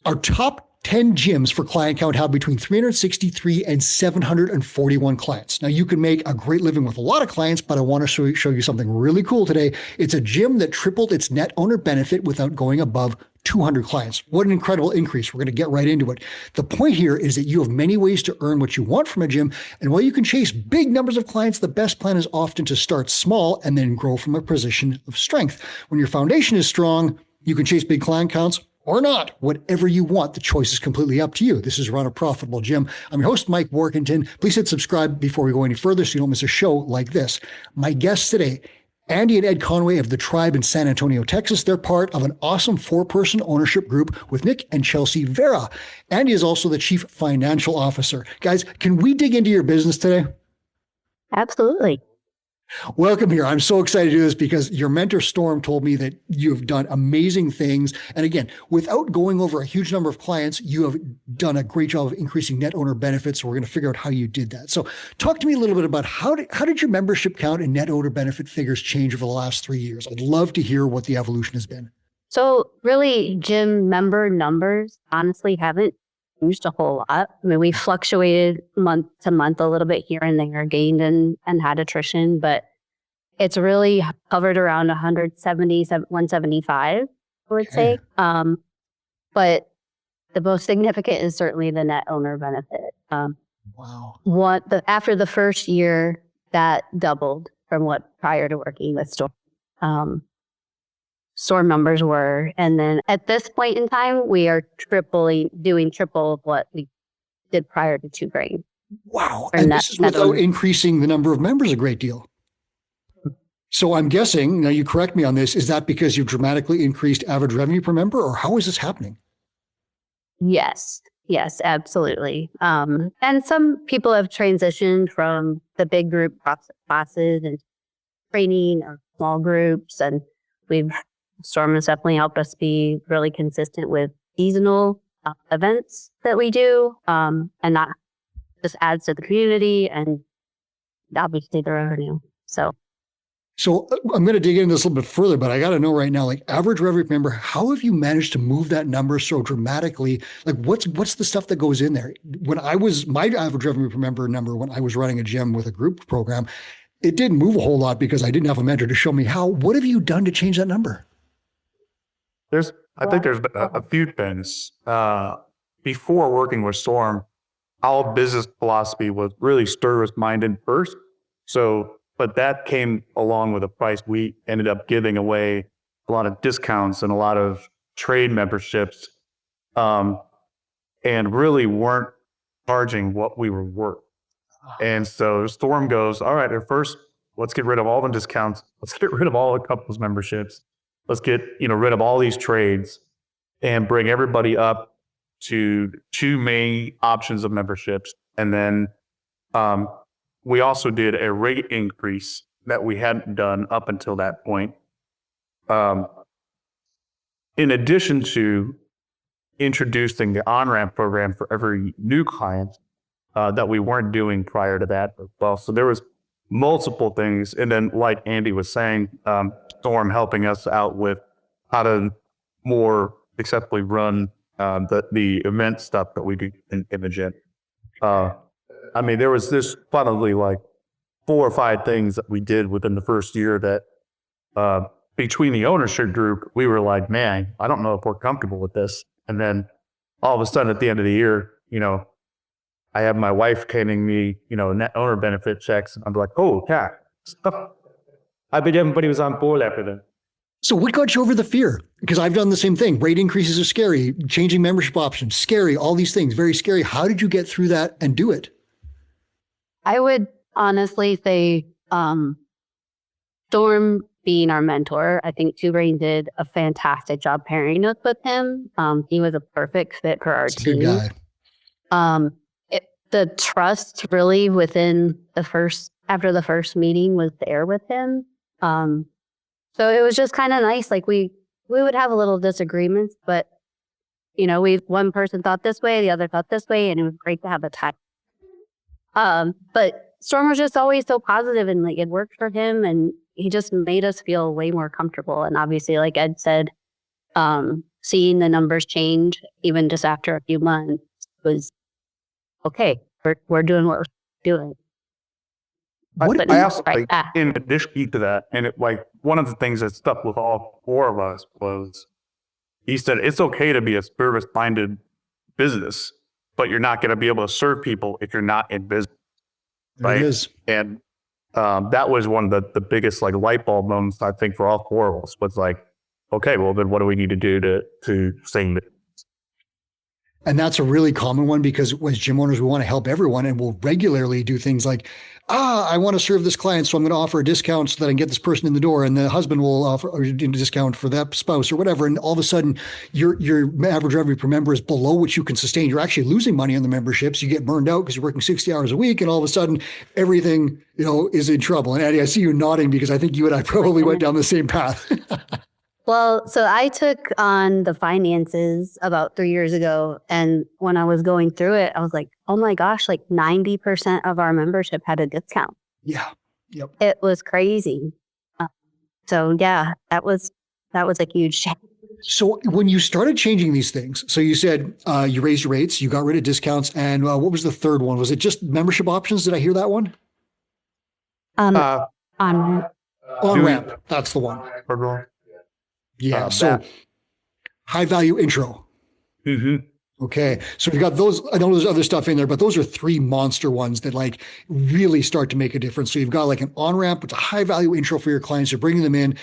Our top 10 gyms for client count have between 363 and 741 clients. Now, you can make a great living with a lot of clients, but I want to show you something really cool today. It's a gym that tripled its net owner benefit without going above 200 clients. What an incredible increase. We're going to get right into it. The point here is that you have many ways to earn what you want from a gym. And while you can chase big numbers of clients, the best plan is often to start small and then grow from a position of strength. When your foundation is strong, you can chase big client counts or not, whatever you want. The choice is completely up to you. This is Run a Profitable Gym. I'm your host, Mike Warkentin. Please hit subscribe before we go any further so you don't miss a show like this. My guests today, Andi and Ed Conway of the Tribe in San Antonio, Texas. They're part of an awesome 4-person ownership group with Nick and Chelsea Vera. Andi is also the Chief Financial Officer. Guys, can we dig into your business today? Absolutely. Welcome here. I'm so excited to do this because your mentor, Storm, told me that you've done amazing things. And again, without going over a huge number of clients, you have done a great job of increasing net owner benefits. So we're going to figure out how you did that. So talk to me a little bit about how did your membership count and net owner benefit figures change over the last 3 years? I'd love to hear what the evolution has been. So really, gym member numbers honestly haven't changed a whole lot. I mean, we fluctuated month to month a little bit here and there, gained and had attrition, but it's really hovered around 170, 175, I would say. But the most significant is certainly the net owner benefit. Wow. After the first year, that doubled from what prior to working with Storm. Storm numbers were. And then at this point in time, we are doing triple of what we did prior to Two Brain. Wow. And this is without increasing the number of members a great deal. So I'm guessing, now you correct me on this, is that because you've dramatically increased average revenue per member, or how is this happening? Yes, absolutely. And some people have transitioned from the big group classes and training or small groups, and Storm has definitely helped us be really consistent with seasonal events that we do, and that just adds to the community and obviously the revenue. So I'm going to dig into this a little bit further, but I got to know right now, like average revenue per member, how have you managed to move that number so dramatically? Like what's the stuff that goes in there? My average revenue per member number, when I was running a gym with a group program, it didn't move a whole lot because I didn't have a mentor to show me how. What have you done to change that number? I think there's a few things. Before working with Storm, our business philosophy was really service-minded first. But that came along with a price. We ended up giving away a lot of discounts and a lot of trade memberships, and really weren't charging what we were worth. And so Storm goes, all right, at first, let's get rid of all the discounts. Let's get rid of all the couples memberships. Let's get rid of all these trades and bring everybody up to 2 main options of memberships. And then we also did a rate increase that we hadn't done up until that point. In addition to introducing the on-ramp program for every new client that we weren't doing prior to that as well. So there was multiple things. And then like Andi was saying, Storm helping us out with how to more successfully run the event stuff that we do in the gym. There was this probably like 4 or 5 things that we did within the first year that between the ownership group, we were like, man, I don't know if we're comfortable with this. And then all of a sudden at the end of the year, I have my wife handing me, net owner benefit checks. I'm like, oh, yeah. I bet everybody was on board after that. So what got you over the fear? Because I've done the same thing. Rate increases are scary. Changing membership options, scary. All these things, very scary. How did you get through that and do it? I would honestly say Storm being our mentor, I think Two Brain did a fantastic job pairing us with him. He was a perfect fit for our team. Good guy. The trust really after the first meeting was there with him. So it was just kind of nice. Like we would have a little disagreements, but one person thought this way, the other thought this way, and it was great to have a time. But Storm was just always so positive, and like it worked for him, and he just made us feel way more comfortable. And obviously, like Ed said, seeing the numbers change, even just after a few months, was okay. We're doing what we're doing. I also Right. think, in addition to that, and one of the things that stuck with all four of us was, he said, it's okay to be a service-minded business, but you're not going to be able to serve people if you're not in business. Right? It is. And that was one of the biggest light bulb moments, I think, for all four of us, was okay, well, then what do we need to do to sing this? And that's a really common one, because as gym owners, we want to help everyone, and we'll regularly do things like, I want to serve this client, so I'm going to offer a discount so that I can get this person in the door, and the husband will offer a discount for that spouse or whatever. And all of a sudden, your average revenue per member is below what you can sustain. You're actually losing money on the memberships. You get burned out because you're working 60 hours a week, and all of a sudden, everything is in trouble. And Andi, I see you nodding, because I think you and I probably went down the same path. Well, so I took on the finances about 3 years ago. And when I was going through it, I was like, oh my gosh, 90% of our membership had a discount. Yeah. Yep. It was crazy. So yeah, that was a huge change. So when you started changing these things, so you said you raised your rates, you got rid of discounts, and what was the third one? Was it just membership options? Did I hear that one? On-ramp. That's the one. Yeah. So high value intro. Mm-hmm. Okay. So we've got those. I know there's other stuff in there, but those are three monster ones that really start to make a difference. So you've got an on-ramp, it's a high value intro for your clients. You're bringing them in,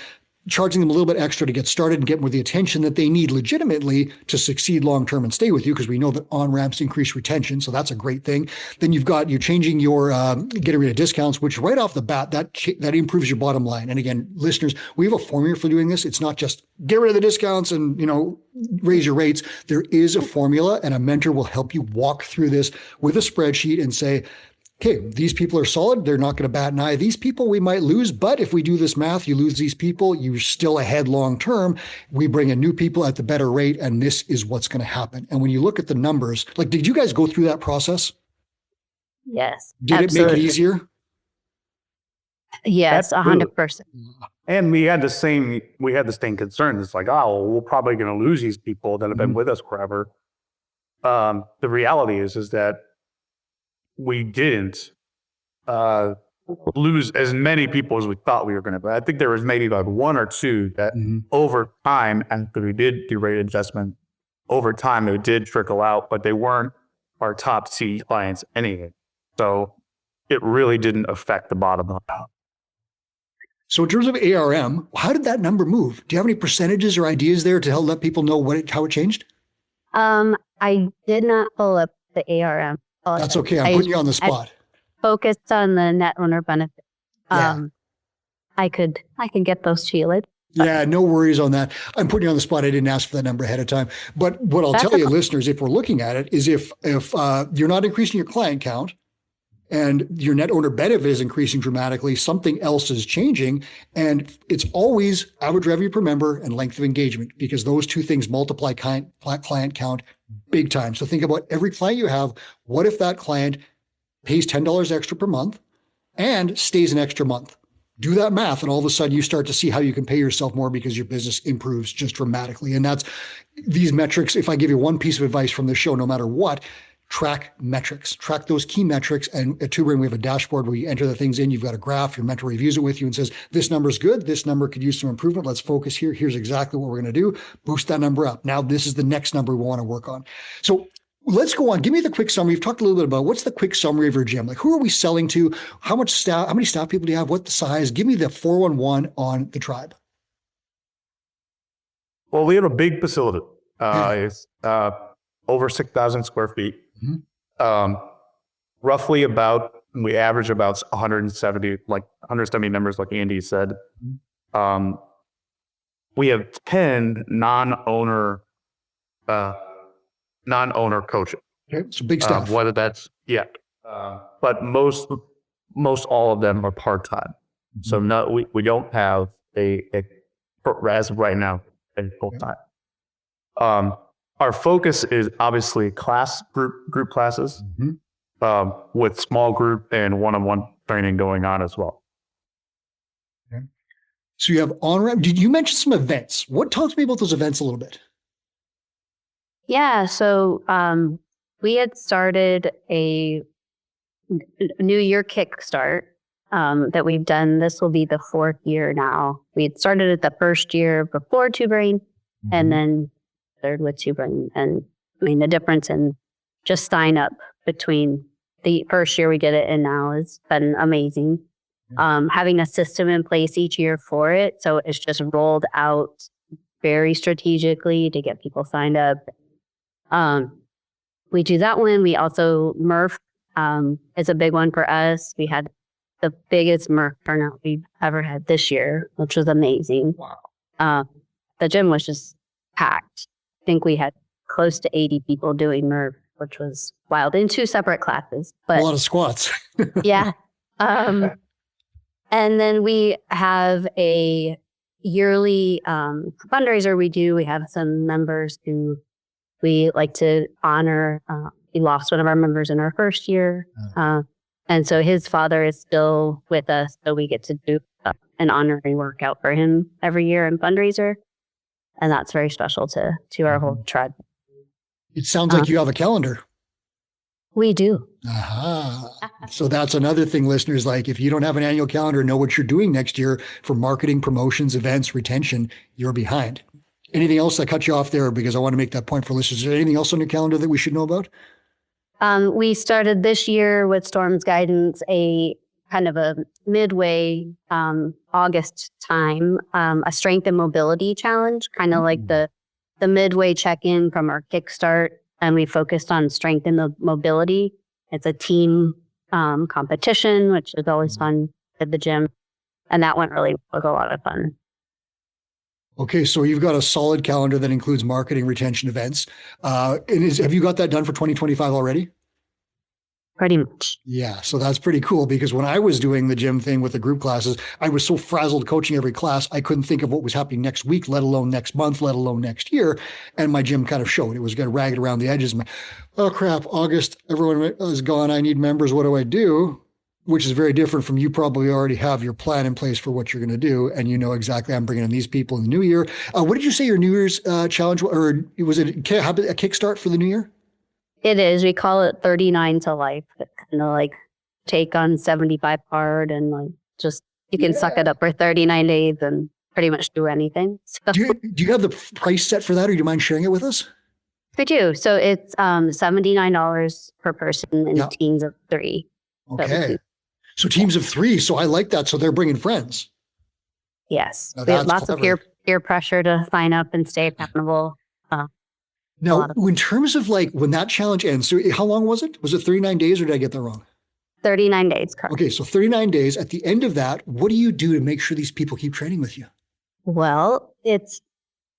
charging them a little bit extra to get started and get more the attention that they need legitimately to succeed long-term and stay with you, because we know that on-ramps increase retention. So that's a great thing. Then you're changing your, getting rid of discounts, which right off the bat, that improves your bottom line. And again, listeners, we have a formula for doing this. It's not just get rid of the discounts and, raise your rates. There is a formula, and a mentor will help you walk through this with a spreadsheet and say, okay, these people are solid. They're not going to bat an eye. These people we might lose, but if we do this math, you lose these people, you're still ahead long-term. We bring in new people at the better rate, and this is what's going to happen. And when you look at the numbers, did you guys go through that process? Yes. Did absolutely. it make it easier? Yes, 100%. And we had the same concerns. It's we're probably going to lose these people that have been with us forever. The reality is that we didn't lose as many people as we thought we were going to. But I think there was maybe one or two that over time, after we did do rate adjustment, over time they did trickle out, but they weren't our top C clients anyway. So it really didn't affect the bottom line. So in terms of ARM, how did that number move? Do you have any percentages or ideas there to help let people know how it changed? I did not pull up the ARM. That's okay. I'm putting you on the spot. I focused on the net owner benefit. Yeah. I could get those to you later. Yeah, no worries on that. I'm putting you on the spot. I didn't ask for that number ahead of time. But what I'll tell you, listeners, if we're looking at it, is if you're not increasing your client count and your net owner benefit is increasing dramatically, something else is changing. And it's always average revenue per member and length of engagement, because those two things multiply client count big time. So think about every client you have. What if that client pays $10 extra per month and stays an extra month? Do that math, and all of a sudden you start to see how you can pay yourself more because your business improves just dramatically. And that's these metrics. If I give you one piece of advice from the show, no matter what, track metrics, track those key metrics. And at TwoBrain, we have a dashboard where you enter the things in. You've got a graph. Your mentor reviews it with you and says, this number is good. This number could use some improvement. Let's focus here. Here's exactly what we're going to do. Boost that number up. Now, this is the next number we want to work on. So let's go on. Give me the quick summary. You've talked a little bit about what's the quick summary of your gym. Who are we selling to? How many staff people do you have? What the size? Give me the 411 on the tribe. Well, we have a big facility. It's over 6,000 square feet. Mm-hmm. Roughly we average about 170 members, like Andy said. Mm-hmm. We have 10 non-owner coaches. Okay, so big stuff. Whether that's, but most all of them are part-time. Mm-hmm. So we don't have as of right now, a full-time. Our focus is obviously group classes, mm-hmm. With small group and one-on-one training going on as well. Okay. So you have on-ramp. Did you mention some events? Talk to me about those events a little bit. Yeah. So we had started a New Year kickstart that we've done. This will be the 4th year now. We had started it the first year before Two Brain, and then third with Two Brain. And I mean, the difference in just sign up between the first year we did it and now has been amazing. Having a system in place each year for it. So it's just rolled out very strategically to get people signed up. We do that one. We also Murph is a big one for us. We had the biggest Murph turnout we've ever had this year, which was amazing. Wow. The gym was just packed. I think we had close to 80 people doing Murph, which was wild, in 2 separate classes. But a lot of squats. yeah. And then we have a yearly fundraiser we do. We have some members who we like to honor. We lost one of our members in our first year. And so his father is still with us. So we get to do an honorary workout for him every year and fundraiser. And that's very special to our whole tribe. It sounds like you have a calendar. We do. So that's another thing, listeners. Like, if you don't have an annual calendar, know what you're doing next year for marketing, promotions, events, retention, you're behind. Anything else that cut you off there? Because I want to make that point for listeners. Is there anything else on your calendar that we should know about? We started this year with Storm's guidance, a kind of a midway August time, a strength and mobility challenge, kind of like the midway check-in from our kickstart. And we focused on strength and mobility. It's a team competition, which is always fun at the gym. And that one really was a lot of fun. Okay, so you've got a solid calendar that includes marketing, retention, events. Have you got that done for 2025 already? Pretty much. Yeah, so that's pretty cool, because when I was doing the gym thing with the group classes, I was so frazzled coaching every class, I couldn't think of what was happening next week, let alone next month, let alone next year. And my gym kind of showed. It was getting ragged around the edges. Oh, crap, August, everyone is gone. I need members. What do I do? Which is very different from, you probably already have your plan in place for what you're going to do. And you know exactly, I'm bringing in these people in the new year. What did you say your New Year's challenge, or was it a kickstart for the new year? It is. We call it 39 to life. Kind of like take on 75 hard and like just, you can suck it up for 39 days and pretty much do anything. So. Do you have the price set for that, or do you mind sharing it with us? We do. So it's $79 per person in teams of 3. Okay. So teams of 3. So I like that. So they're bringing friends. Yes. We have lots of peer pressure to sign up and stay accountable. Now, in terms of like when that challenge ends, so how long was it? Was it 39 days, or did I get that wrong? 39 days, correct. Okay, so 39 days. At the end of that, what do you do to make sure these people keep training with you? Well,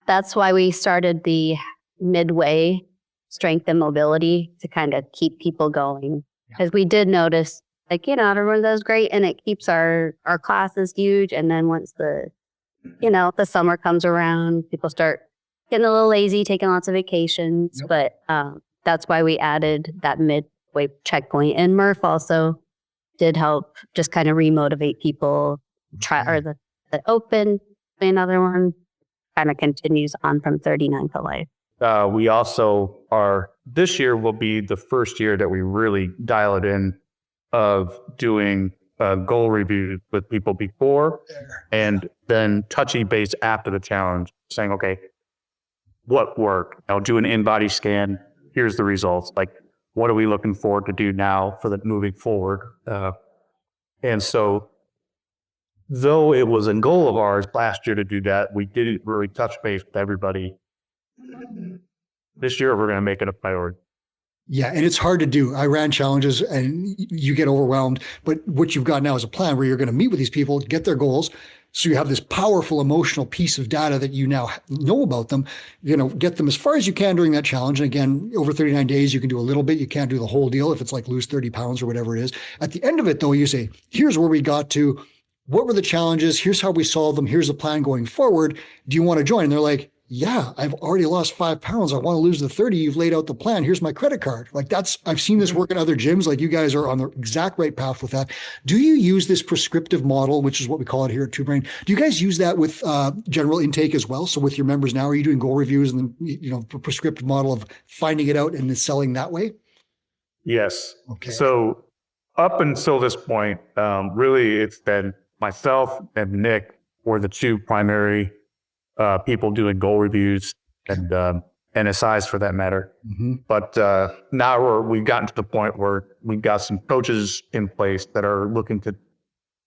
that's why we started the midway strength and mobility, to kind of keep people going. Because we did notice, like, everyone does great and it keeps our classes huge. And then once the summer comes around, people start getting a little lazy, taking lots of vacations. But that's why we added that midway checkpoint. And Murph also did help just kind of remotivate people. Or the open, another one, kind of continues on from 39 to life. We also this year will be the first year that we really dial it in of doing goal reviews with people before and then touchy base after the challenge, saying, okay, what worked? I'll do an in-body scan. Here's the results. Like, what are we looking forward to do now for the moving forward? And so, though it was a goal of ours last year to do that, we didn't really touch base with everybody. This year, we're going to make it a priority. Yeah, and it's hard to do. I ran challenges and you get overwhelmed, but what you've got now is a plan where you're going to meet with these people, get their goals. So you have this powerful emotional piece of data that you now know about them, get them as far as you can during that challenge. And again, over 39 days, you can do a little bit. You can't do the whole deal if it's like lose 30 pounds or whatever it is. At the end of it, though, you say, here's where we got to. What were the challenges? Here's how we solved them. Here's the plan going forward. Do you want to join? And they're like, yeah, I've already lost 5 pounds. I want to lose the 30. You've laid out the plan. Here's my credit card. Like I've seen this work in other gyms. Like you guys are on the exact right path with that. Do you use this prescriptive model, which is what we call it here at Two Brain? Do you guys use that with general intake as well? So with your members now, are you doing goal reviews and then, the prescriptive model of finding it out and then selling that way? Yes. Okay. So up until this point, really it's been myself and Nick were the two primary people doing goal reviews and NSIs for that matter. Mm-hmm. But now we've gotten to the point where we've got some coaches in place that are looking to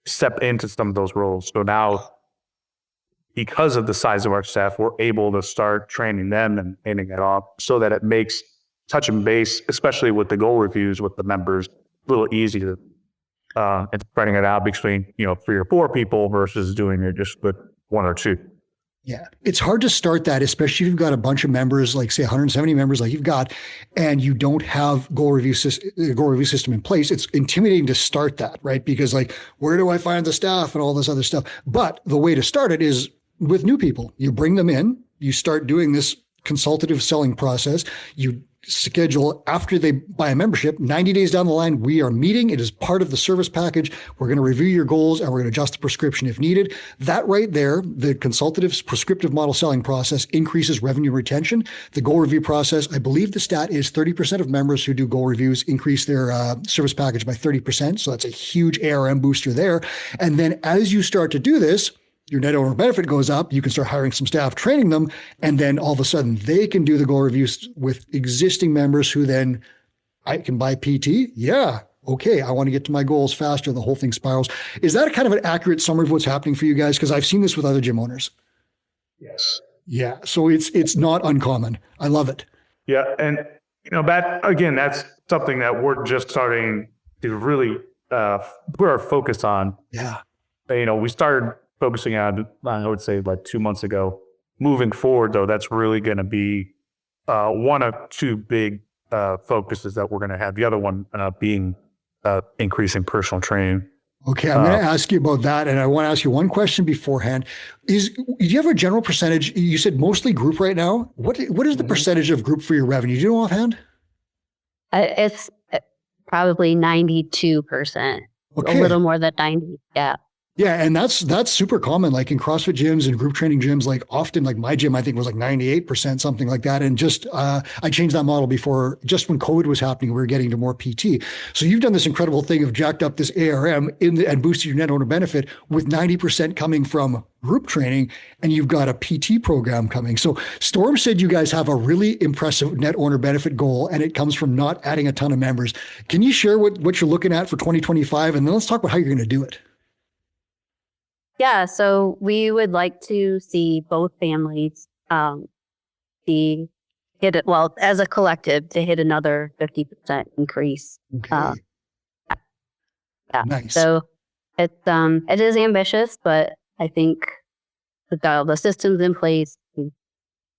step into some of those roles. So now, because of the size of our staff, we're able to start training them and handing it off so that it makes touch and base, especially with the goal reviews with the members, a little easier. And spreading it out between 3 or 4 people versus doing it just with 1 or 2. Yeah, it's hard to start that, especially if you've got a bunch of members, like say 170 members, like you've got, and you don't have goal review system in place. It's intimidating to start that, right? Because like, where do I find the staff and all this other stuff? But the way to start it is with new people. You bring them in, you start doing this consultative selling process. You schedule after they buy a membership, 90 days down the line, we are meeting. It is part of the service package. We're going to review your goals and we're going to adjust the prescription if needed. That right there, the consultative prescriptive model selling process increases revenue retention. The goal review process, I believe the stat is 30% of members who do goal reviews increase their service package by 30%. So that's a huge ARM booster there. And then as you start to do this, your net owner benefit goes up. You can start hiring some staff, training them, and then all of a sudden they can do the goal reviews with existing members who then, I can buy PT. Yeah. Okay. I want to get to my goals faster. The whole thing spirals. Is that a kind of an accurate summary of what's happening for you guys? Because I've seen this with other gym owners. Yes. Yeah. So it's not uncommon. I love it. Yeah. And, that's something that we're just starting to really put our focus on. Yeah. We started focusing on, I would say, like 2 months ago. Moving forward, though, that's really going to be one of 2 big focuses that we're going to have. The other one being increasing personal training. Okay, I'm going to ask you about that, and I want to ask you one question beforehand. Do you have a general percentage? You said mostly group right now. What is the percentage of group for your revenue? Do you know offhand? It's probably 92%. Okay. A little more than 90. Yeah. Yeah, and that's super common. Like in CrossFit gyms and group training gyms, like often, like my gym, I think was like 98%, something like that. And just I changed that model before, just when COVID was happening, we were getting to more PT. So you've done this incredible thing of jacked up this ARM and boosted your net owner benefit with 90% coming from group training, and you've got a PT program coming. So Storm said you guys have a really impressive net owner benefit goal, and it comes from not adding a ton of members. Can you share what you're looking at for 2025? And then let's talk about how you're going to do it. Yeah, so we would like to see both families hit it, well, as a collective, to hit another 50% increase. Okay. Yeah. Nice. So it is ambitious, but I think we've got all the systems in place. We've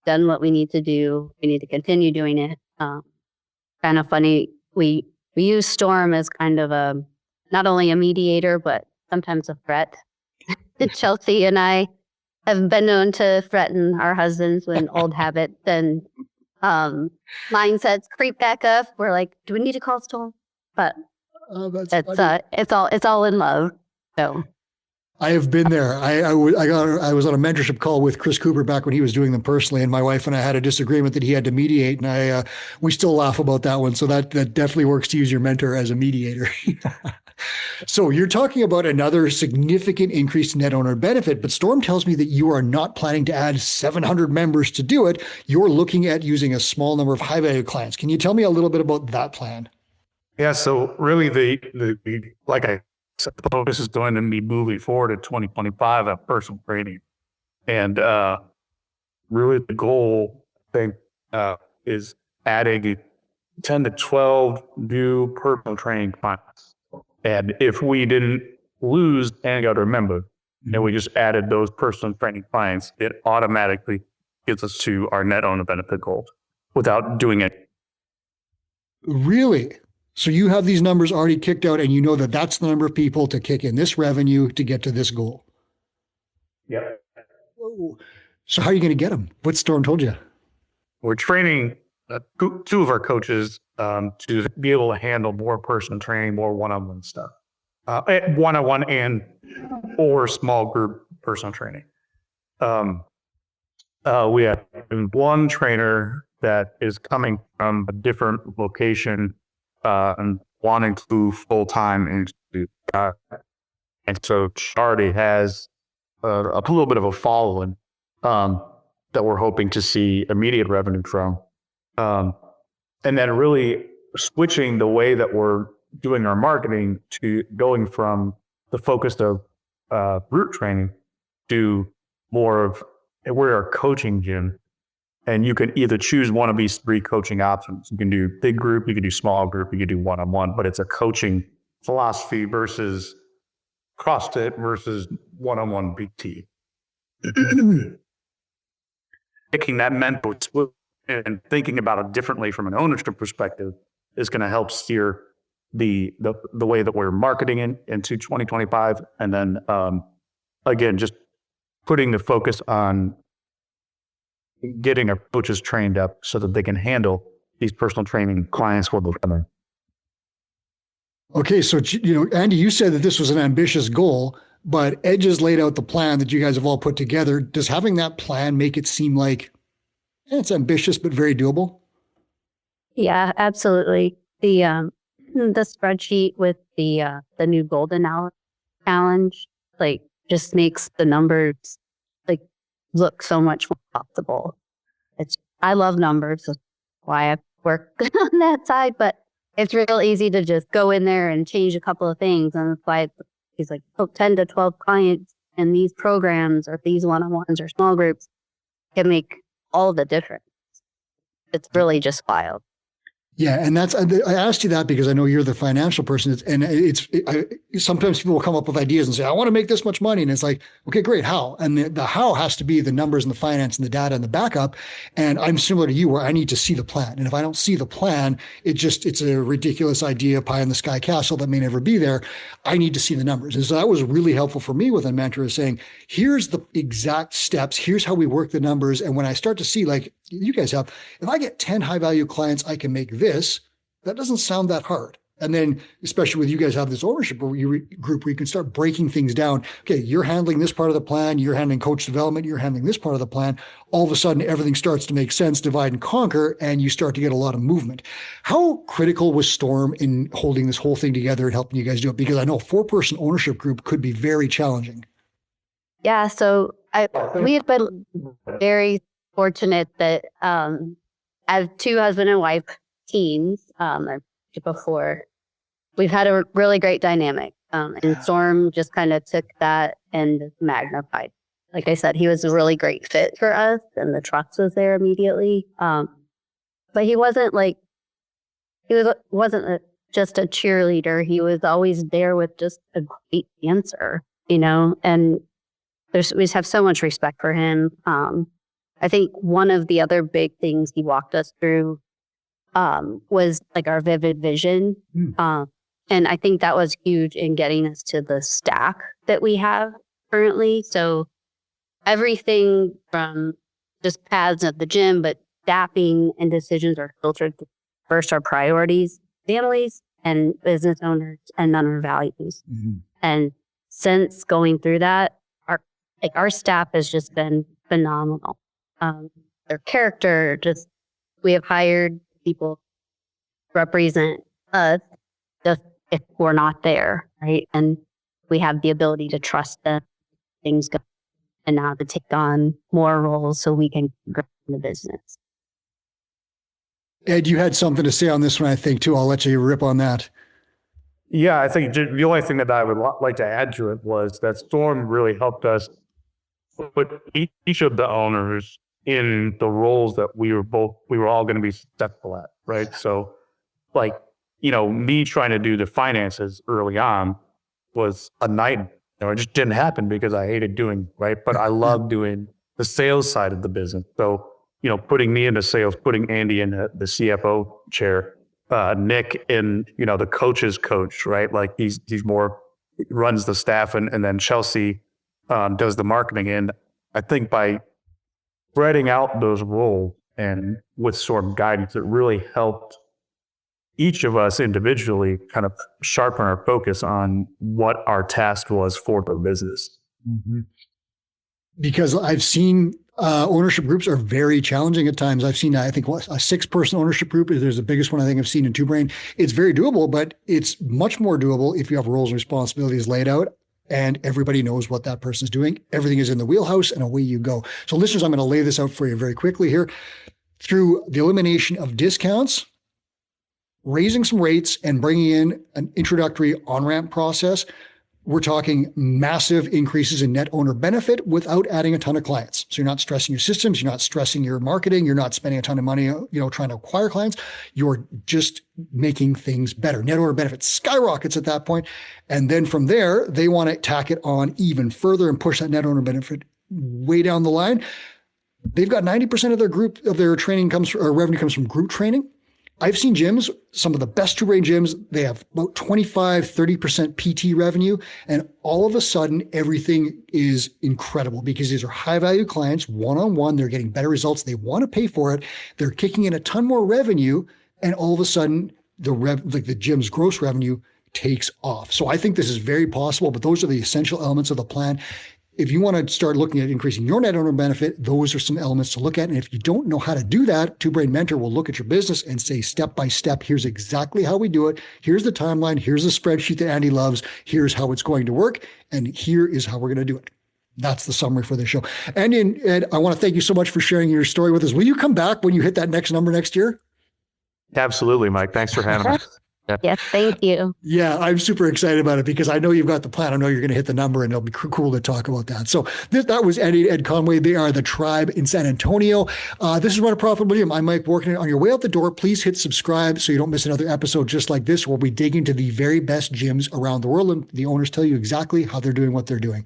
done what we need to do. We need to continue doing it. Kind of funny. We use Storm as kind of not only a mediator, but sometimes a threat. Chelsea and I have been known to threaten our husbands when old habits and mindsets creep back up. We're like, do we need to call Storm? But it's all in love. So I have been there. I was on a mentorship call with Chris Cooper back when he was doing them personally, and my wife and I had a disagreement that he had to mediate, and we still laugh about that one. So that definitely works to use your mentor as a mediator. So you're talking about another significant increase in net owner benefit, but Storm tells me that you are not planning to add 700 members to do it. You're looking at using a small number of high value clients. Can you tell me a little bit about that plan? Yeah. So really, the like I said, the focus is going to be moving forward in 2025 at personal training, and really the goal, I think, is adding 10 to 12 new personal training clients. And if we didn't lose any other member, and we just added those personal training clients, it automatically gets us to our net owner benefit goals without doing it. Really? So you have these numbers already kicked out, and you know that that's the number of people to kick in this revenue to get to this goal. Yeah. Whoa. So how are you going to get them? What Storm told you? We're training two of our coaches to be able to handle more personal training, more one-on-one stuff, one-on-one and or small group personal training. We have one trainer that is coming from a different location and wanting to move full-time into and so she already has a little bit of a following that we're hoping to see immediate revenue from. And then really switching the way that we're doing our marketing to going from the focus of group training to more of, we're a coaching gym, and you can either choose one of these three coaching options. You can do big group, you can do small group, you can do one-on-one, but it's a coaching philosophy versus CrossFit versus one-on-one PT. Taking that mental switch and thinking about it differently from an ownership perspective is going to help steer the way that we're marketing into 2025. And then again, just putting the focus on getting our coaches trained up so that they can handle these personal training clients for the coming. Okay, so Andy, you said that this was an ambitious goal, but Ed just laid out the plan that you guys have all put together. Does having that plan make it seem like it's ambitious but very doable? Yeah, absolutely. The spreadsheet with the new golden hour challenge just makes the numbers look so much more possible. I love numbers, that's why I work on that side, but it's real easy to just go in there and change a couple of things. And that's why he's 10 to 12 clients in these programs or these one-on-ones or small groups can make all the difference. It's really just wild. Yeah, and I asked you that because I know you're the financial person, sometimes people will come up with ideas and say, I want to make this much money. And it's like, okay, great, how? And the how has to be the numbers and the finance and the data and the backup. And I'm similar to you where I need to see the plan. And if I don't see the plan, it's a ridiculous idea, pie in the sky castle that may never be there. I need to see the numbers. And so that was really helpful for me with a mentor, is saying, here's the exact steps, here's how we work the numbers. And when I start to see, like you guys have, if I get 10 high value clients, I can make this. That doesn't sound that hard. And then, especially with you guys have this ownership group where you can start breaking things down. Okay, you're handling this part of the plan, you're handling coach development, you're handling this part of the plan. All of a sudden, everything starts to make sense, divide and conquer, and you start to get a lot of movement. How critical was Storm in holding this whole thing together and helping you guys do it? Because I know a 4-person ownership group could be very challenging. Yeah, so we've been very fortunate that I have 2 husband and wife teams before. We've had a really great dynamic. And Storm just kind of took that and magnified. Like I said, he was a really great fit for us and the trust was there immediately. But he wasn't just a cheerleader. He was always there with just a great answer, and we just have so much respect for him. I think one of the other big things he walked us through was our vivid vision. And I think that was huge in getting us to the stack that we have currently. So everything from just paths at the gym, but staffing and decisions are filtered to first our priorities, families and business owners, and then our values. Mm-hmm. And since going through that, our staff has just been phenomenal. Their character, we have hired people represent us just if we're not there, right? And we have the ability to trust them, things go, and now to take on more roles so we can grow the business. Ed, you had something to say on this one, I think, too. I'll let you rip on that. Yeah, I think the only thing that I would like to add to it was that Storm really helped us put each of the owners in the roles that we were all going to be successful at, right? So me trying to do the finances early on was a nightmare. It just didn't happen because I hated doing, right? But I love doing the sales side of the business. So, putting me into sales, putting Andy in the CFO chair, Nick in, the coach's coach, right? He's more runs the staff, and then Chelsea does the marketing. And I think by spreading out those roles and with sort of guidance, it really helped each of us individually kind of sharpen our focus on what our task was for the business. Because I've seen ownership groups are very challenging at times. I've seen, I think, a 6-person ownership group. There's the biggest one I think I've seen in Two Brain. It's very doable, but it's much more doable if you have roles and responsibilities laid out and everybody knows what that person is doing. Everything is in the wheelhouse and away you go. So listeners, I'm going to lay this out for you very quickly here. Through the elimination of discounts, raising some rates, and bringing in an introductory on-ramp process, we're talking massive increases in net owner benefit without adding a ton of clients. So you're not stressing your systems, you're not stressing your marketing, you're not spending a ton of money, trying to acquire clients. You're just making things better. Net owner benefit skyrockets at that point. And then from there, they want to tack it on even further and push that net owner benefit way down the line. They've got 90% of their training revenue comes from group training. I've seen gyms, some of the best Two Brain gyms, they have about 25, 30% PT revenue. And all of a sudden, everything is incredible because these are high value clients, one-on-one. They're getting better results. They want to pay for it. They're kicking in a ton more revenue. And all of a sudden, the gym's gross revenue takes off. So I think this is very possible, but those are the essential elements of the plan. If you want to start looking at increasing your net owner benefit, those are some elements to look at. And if you don't know how to do that, Two Brain Mentor will look at your business and say, step by step, here's exactly how we do it. Here's the timeline. Here's the spreadsheet that Andy loves. Here's how it's going to work. And here is how we're going to do it. That's the summary for this show. Andy and Ed, I want to thank you so much for sharing your story with us. Will you come back when you hit that next number next year? Absolutely, Mike. Thanks for having us. Yeah. Yes, thank you. Yeah, I'm super excited about it because I know you've got the plan. I know you're going to hit the number and it'll be cool to talk about that. So that was Andi and Ed Conway. They are the tribe in San Antonio. This is Run a Profitable Gym. I'm Mike Warkentin. On your way out the door, please hit subscribe so you don't miss another episode just like this where we dig into the very best gyms around the world and the owners tell you exactly how they're doing what they're doing.